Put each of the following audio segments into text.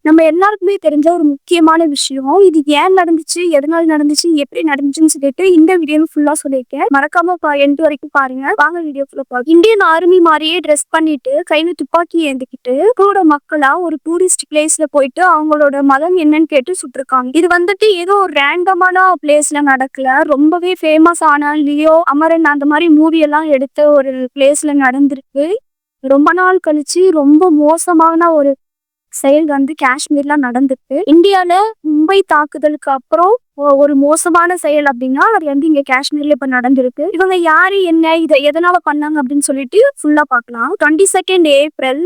நம்ம எல்லாருக்குமே தெரிஞ்ச ஒரு முக்கியமான விஷயம். இது ஏன் நடந்துச்சு? எதனால நடந்துச்சு? எப்படி நடந்துச்சுன்னு சொல்லிட்டு இந்த வீடியோ ஃபுல்லா சொல்லியிருக்கேன். மறக்காம எண்ட் வரைக்கும் பாருங்க. வாங்க வீடியோக்குள்ள போலாம். இந்தியன் ஆர்மி மாரியே ட்ரெஸ் பண்ணிட்டு, கையில துப்பாக்கி ஏந்திக்கிட்டு, கூட மக்களா ஒரு டூரிஸ்ட் பிளேஸ்ல போயிட்டு அவங்களோட மதம் என்னன்னு கேட்டு சுட்டுருக்காங்க. இது வந்துட்டு ஏதோ ஒரு ரேண்டமான பிளேஸ்ல நடக்கல. ரொம்பவே ஃபேமஸ் ஆன லியோ, அமரன் அந்த மாதிரி மூவி எல்லாம் எடுத்த ஒரு பிளேஸ்ல நடந்திருக்கு. ரொம்ப நாள் கழிச்சு ரொம்ப மோசமான ஒரு செயல் வந்து காஷ்மீர்ல நடந்திருக்கு. இந்தியால மும்பை தாக்குதலுக்கு அப்புறம் ஒரு மோசமான செயல் அப்படின்னா அது வந்து இங்க காஷ்மீர்ல இப்ப நடந்திருக்கு. இவங்க யாரு, என்ன, இதை எதனால பண்ணாங்க அப்படின்னு சொல்லிட்டு ஃபுல்லா பார்க்கலாம். 22 ஏப்ரல்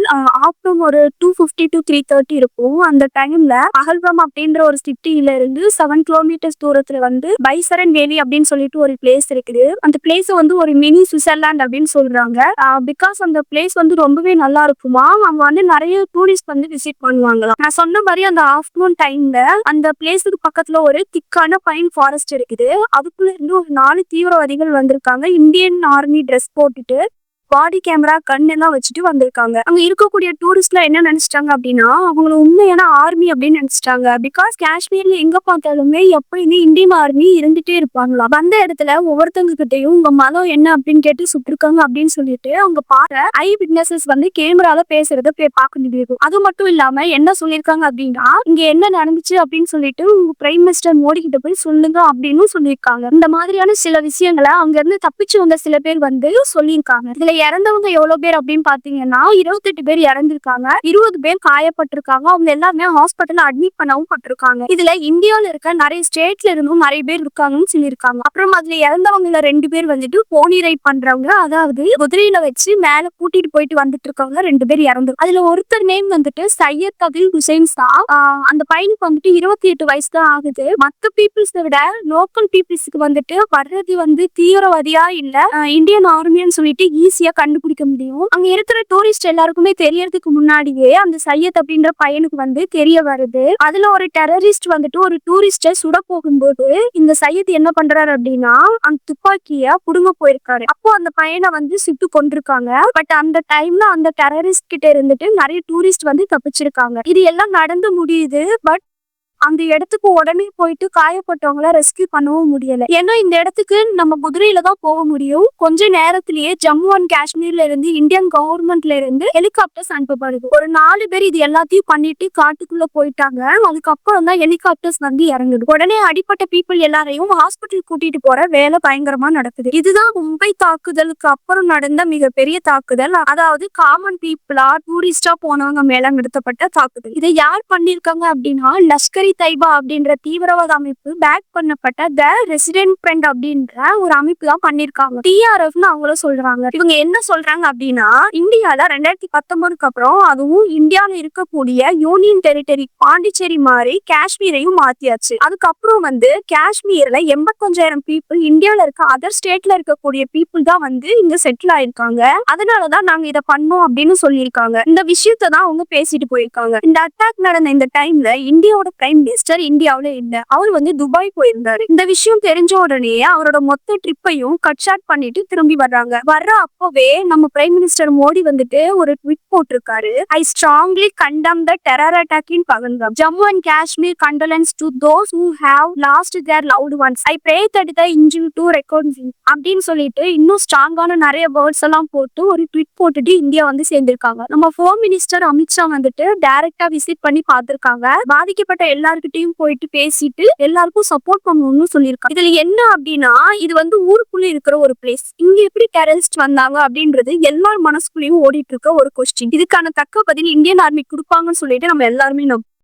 ஆஃப்டர் ஒரு 2:50 to 3:30 இருக்கும். அந்த டைம்ல பகல்காம் அப்படின்ற ஒரு சிட்டியில இருந்து 7 கிலோமீட்டர்ஸ் தூரத்துல வந்து பைசரன் வேலி அப்படின்னு சொல்லிட்டு ஒரு பிளேஸ் இருக்குது. அந்த பிளேஸ் வந்து ஒரு மினி சுவிட்சர்லாந்து அப்படின்னு சொல்றாங்க. பிகாஸ் அந்த பிளேஸ் வந்து ரொம்பவே நல்லா இருக்குமா. அங்க வந்து நிறைய டூரிஸ்ட் வந்து விசிட் பண்ணுவாங்களாம். நான் சொன்ன மாதிரி அந்த ஆஃப்டர்நூன் டைம்ல அந்த பிளேஸுக்கு பக்கத்துல ஒரு திக்கான பைன் ஃபாரஸ்ட் இருக்குது. அதுக்குள்ள இருந்து ஒரு 4 தீவிரவாதிகள் வந்திருக்காங்க. இந்தியன் ஆர்மி ட்ரெஸ் போட்டுட்டு பாடி கேமரா கன் எல்லாம் வச்சுட்டு வந்திருக்காங்க. அங்க இருக்கக்கூடிய டூரிஸ்ட்ல என்ன நினைச்சிட்டாங்க அப்படின்னா அவங்கள உண்மையான ஆர்மி அப்படின்னு நினைச்சிட்டாங்க. பிகாஸ் காஷ்மீர்ல எங்க பார்த்தாலுமே எப்பயுமே இந்தியன் ஆர்மி இருந்துட்டே இருப்பாங்களா. வந்த இடத்துல ஒவ்வொருத்தவங்க கிட்டையும் உங்க மதம் என்ன அப்படின்னு கேட்டு சுட்டிருக்காங்க அப்படின்னு சொல்லிட்டு அவங்க பாரு ஐ விட்னஸஸ் வந்து கேமரால பேசுறத பார்க்க முடியும். அது மட்டும் இல்லாம என்ன சொல்லியிருக்காங்க அப்படின்னா இங்க என்ன நடந்துச்சு அப்படின்னு சொல்லிட்டு உங்க பிரைம் மினிஸ்டர் மோடி கிட்ட போய் சொல்லுங்க அப்படின்னு சொல்லியிருக்காங்க. இந்த மாதிரியான சில விஷயங்களை அங்க இருந்து தப்பிச்சு வந்த சில பேர் வந்து சொல்லியிருக்காங்க. இதுல இறந்தவங்க எவ்வளவு பேர் அப்படின்னு பாத்தீங்கன்னா 28 பேர் இறந்திருக்காங்க. 20 பேர் காயப்பட்டிருக்காங்க. அவங்க எல்லாருமே ஹாஸ்பிட்டல்ல அட்மிட் பண்ணவும் பட்டிருக்காங்க. இதுல இந்தியாவில இருக்க நிறைய ஸ்டேட்ல இருந்தும் நிறைய பேர் இருக்காங்கன்னு சொல்லியிருக்காங்க. அப்புறம் அதுல இறந்தவங்க 2 பேர் வந்துட்டு போனி ரைட் பண்றவங்க, அதாவது குதிரையில வச்சு மேல கூட்டிட்டு போயிட்டு வந்துட்டு இருக்கவங்க 2 பேர் இறந்து. அதுல ஒருத்தர் நேம் வந்துட்டு சையத் அதில் ஹுசைன் சா. அந்த பையனுக்கு வந்துட்டு 28 வயசு தான் ஆகுது. மத்த பீப்புள்ஸை விட லோக்கல் பீப்புள்ஸுக்கு வந்துட்டு வர்றது வந்து தீவிரவாதியா இல்ல இந்தியன் ஆர்மின்னு சொல்லிட்டு ஈஸியா கண்டுபிடிக்க முடியும். அங்க இருக்கிற டூரிஸ்ட் எல்லாருக்குமே தெரியறதுக்கு முன்னாடியே அந்த சையத் அப்படின்ற பையனுக்கு வந்து தெரிய வருது. அதுல ஒரு டெரரிஸ்ட் வந்துட்டு ஒரு டூரிஸ்ட சுட போகும்போது இந்த சையத் என்ன பண்றாரு அப்படின்னா அந்த துப்பாக்கிய புடுங்க போயிருக்காரு. அப்போ அந்த பையனை வந்து சுட்டு கொண்டிருக்காங்க. பட் அந்த டைம்ல அந்த டெரரிஸ்ட் கிட்ட இருந்துட்டு நிறைய டூரிஸ்ட் வந்து தப்பிச்சிருக்காங்க. இது எல்லாம் நடந்து முடியுது. பட் அந்த இடத்துக்கு உடனே போயிட்டு காயப்பட்டவங்கள ரெஸ்கியூ பண்ணவும் முடியல. ஏன்னா இந்த இடத்துக்கு நம்ம குதிரையில தான் போக முடியும். கொஞ்ச நேரத்திலேயே ஜம்மு அண்ட் காஷ்மீர்ல இருந்து இந்தியன் கவர்மெண்ட்ல இருந்து ஹெலிகாப்டர்ஸ் அனுப்பப்படுது. ஒரு 4 பேர் இது எல்லாத்தையும் பண்ணிட்டு காட்டுக்குள்ள போயிட்டாங்க. அதுக்கப்புறம் தான் ஹெலிகாப்டர்ஸ் வந்து இறங்குது. உடனே அடிப்பட்ட பீப்புள் எல்லாரையும் ஹாஸ்பிட்டல் கூட்டிட்டு போற வேலை பயங்கரமா நடக்குது. இதுதான் மும்பை தாக்குதலுக்கு அப்புறம் நடந்த மிகப்பெரிய தாக்குதல். அதாவது காமன் பீப்புளா டூரிஸ்டா போனவங்க மேல நடத்தப்பட்ட தாக்குதல். இதை யார் பண்ணிருக்காங்க அப்படின்னா லஷ்கர் தைபா அப்படின்ற தீவிரவாத அமைப்பு பேக் பண்ணப்பட்ட த ரெசிடென்ட் ஃப்ரண்ட் அப்படின்ற ஒரு அமைப்பு தான் பண்ணிருக்காங்க. டிஆர்எஃப்னு அவங்களும் சொல்றாங்க. இவங்க என்ன சொல்றாங்க அப்படின்னா இந்தியால 2019க்கு அப்புறம் அதுவும் இந்தியாவில இருக்கக்கூடிய யூனியன் டெரிட்டரி பாண்டிச்சேரி மாதிரி காஷ்மீரையும் மாத்தியாச்சு. அதுக்கப்புறம் வந்து காஷ்மீர்ல 85,000 பீப்புள் இந்தியாவில இருக்க அதர் ஸ்டேட்ல இருக்கக்கூடிய பீப்புள் தான் வந்து இங்க செட்டில் ஆயிருக்காங்க. அதனாலதான் நாங்க இதை பண்ணோம் அப்படின்னு சொல்லியிருக்காங்க. இந்த விஷயத்தை தான் அவங்க பேசிட்டு போயிருக்காங்க. இந்த அட்டாக் நடந்த இந்த டைம்ல இந்தியாவோட பிரைம் மினிஸ்டர் இந்தியாவில இல்ல. அவர் வந்து துபாய் போயிருந்தாரு. இந்த விஷயம் தெரிஞ்ச உடனே அவரோட மொத்த ட்ரிப்பையும் கட் ஷார்ட் பண்ணிட்டு திரும்பி வர்றாங்க. அப்பவே நம்ம பிரைம் மினிஸ்டர் மோடி வந்துட்டு ஒரு ட்வீட் போட்டிருக்காரு. I strongly condemn the terror attack in Pahalgam. Jammu and Kashmir condolences to those who have last there loved once. I pray that the injury to record அப்படின்னு சொல்லிட்டு இன்னும் ஸ்ட்ராங்கான நிறைய வேர்ட்ஸ் எல்லாம் போட்டு ஒரு ட்வீட் போட்டுட்டு இந்தியா வந்து சேர்ந்திருக்காங்க. நம்ம ஹோம் மினிஸ்டர் அமித்ஷா வந்துட்டு டைரக்டா விசிட் பண்ணி பார்த்திருக்காங்க. பாதிக்கப்பட்ட எல்லார்கிட்டையும் போயிட்டு பேசிட்டு எல்லாருக்கும் சப்போர்ட் பண்ணணும்னு சொல்லியிருக்காங்க. இதுல என்ன அப்படின்னா இது வந்து ஊருக்குள்ள இருக்கிற ஒரு பிளேஸ். இங்க எப்படி டெரரிஸ்ட் வந்தாங்க அப்படின்றது எல்லார் மனசுக்குள்ளேயும் ஓடிட்டு இருக்க ஒரு கொஸ்டின். இதுக்கான தக்க பதில் இந்தியன் ஆர்மி கொடுப்பாங்கன்னு சொல்லிட்டு நம்ம எல்லாருமே